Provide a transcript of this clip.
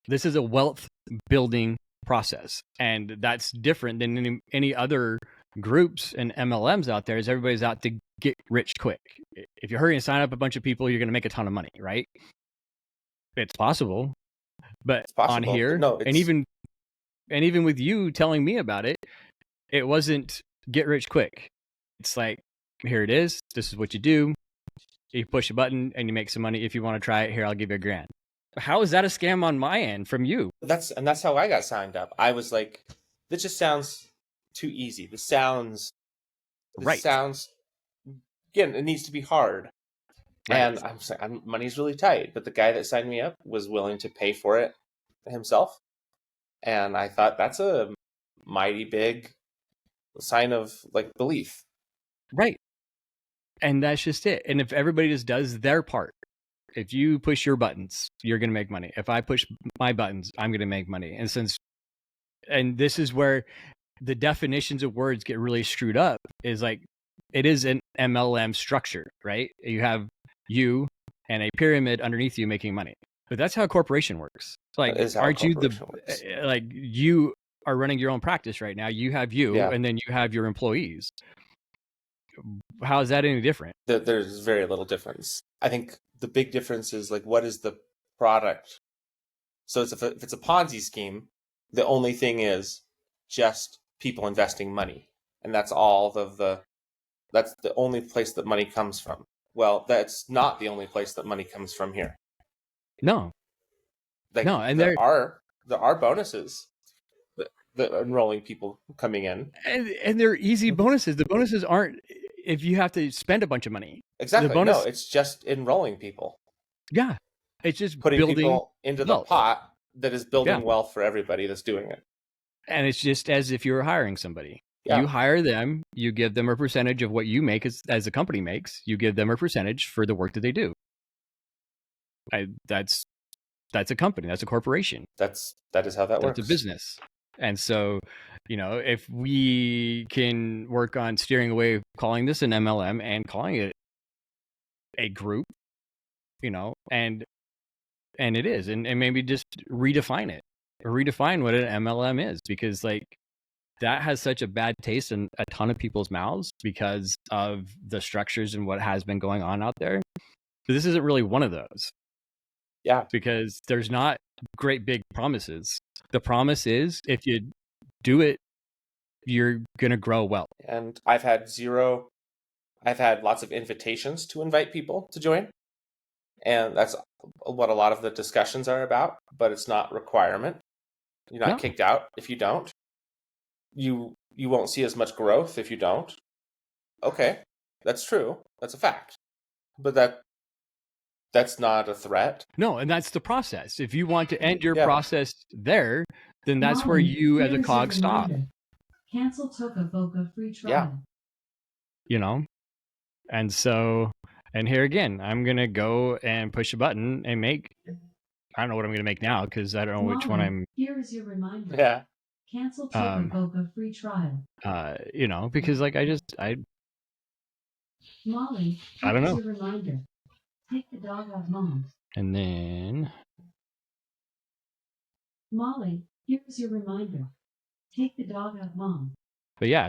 This is a wealth building process, and that's different than any other groups and MLMs out there. Is everybody's out to get rich quick. If you're hurrying to sign up a bunch of people, you're going to make a ton of money, right? It's possible, but It's possible, on but here, no, and even with you telling me about it, it wasn't get rich quick. It's like, here it is. This is what you do. You push a button and you make some money. If you want to try it, here, I'll give you $1,000. How is that a scam on my end from you? that's how I got signed up. I was like, this just sounds too easy. This sounds Right. Again, it needs to be hard. Right. And I'm saying, money's really tight, but the guy that signed me up was willing to pay for it himself. And I thought that's a mighty big sign of like belief. Right. And that's just it. And if everybody just does their part, if you push your buttons, you're going to make money. If I push my buttons, I'm going to make money. And this is where the definitions of words get really screwed up, is like, it is an MLM structure, right? You have you and a pyramid underneath you making money. But that's how a corporation works. Like, aren't you like, you are running your own practice right now? You have and then you have your employees. How is that any different? There's very little difference. I think the big difference is like, what is the product? So if it's a Ponzi scheme, the only thing is just people investing money, and that's all that's the only place that money comes from. Well, that's not the only place that money comes from here. No. Like, no, and there are bonuses that enrolling people coming in, and they're easy bonuses. The bonuses aren't if you have to spend a bunch of money. Exactly. No, it's just enrolling people. Yeah, it's just putting people into the pot that is building wealth for everybody that's doing it. And it's just as if you were hiring somebody. Yeah. You hire them, you give them a percentage of what you make as a company makes. You give them a percentage for the work that they do. That's a company. That's a corporation. That is how that works. That's a business. And so, if we can work on steering away calling this an MLM and calling it a group, and it is, and maybe just redefine it, or redefine what an MLM is, because like that has such a bad taste in a ton of people's mouths because of the structures and what has been going on out there. But this isn't really one of those. Yeah. Because there's not great big promises. The promise is if you do it, you're going to grow well. And I've had lots of invitations to invite people to join. And that's what a lot of the discussions are about, but it's not requirement. You're not kicked out if you don't. You won't see as much growth if you don't. Okay, that's true. That's a fact. But that's not a threat. No, and that's the process. If you want to end your process there, then that's where you as a cog stop. Cancel Toca Boca free trial. Yeah. And so, and here again, I'm going to go and push a button and make, I don't know what I'm going to make now because I don't know which one I'm. Here is your reminder. Yeah. Cancel Toca Boca free trial. Because like Molly, I don't know. Your reminder. Take the dog out, Mom. And then Molly, here's your reminder. Take the dog out, Mom. But yeah,